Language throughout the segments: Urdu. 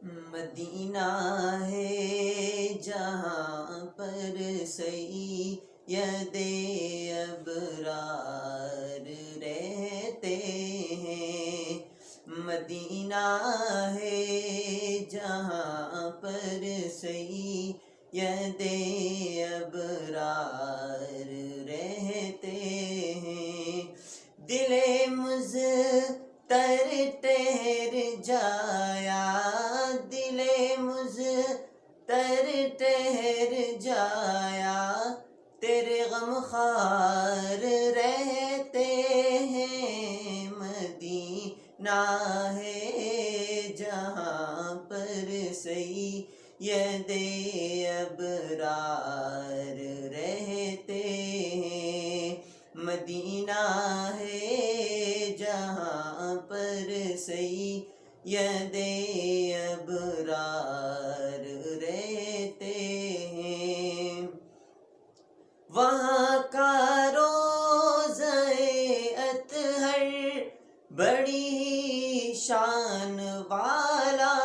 مدینہ ہے جہاں پر سید ابرار رہتے ہیں، مدینہ ہے جہاں پر سید ابرار رہتے ہیں، دل مضطر ٹھہر جایا، دل مضطر ٹھہر جایا، تیرے غم خوار رہتے ہیں، مدینہ ہے جہاں پر سید ابرار رہتے ہیں، مدینہ ہے جہاں پر سید ابرار رہتے ہیں، وہاں کا روضہ اطہر بڑی ہی شان والا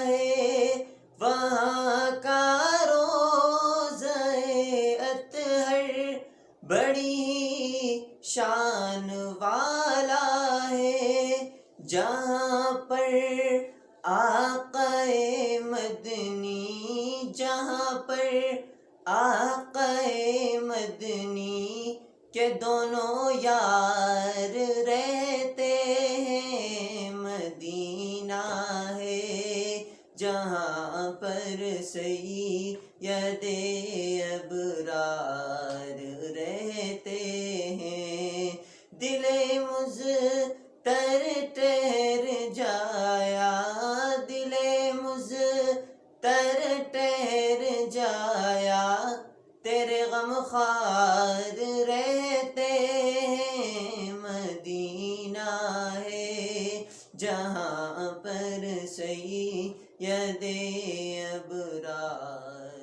ہے، وہاں کا روضہ اطہر بڑی ہی شان والا ہے، جہاں پر آقا مدنی، جہاں پر آقا مدنی کے دونوں یار رہتے ہیں، مدینہ ہے جہاں پر سید ابرار رہتے ہیں، دل مضطر ٹھہر جایا، دل مضطر ٹھہر جایا، تیرے غم خوار رہتے ہیں، مدینہ ہے جہاں پر سید ابرار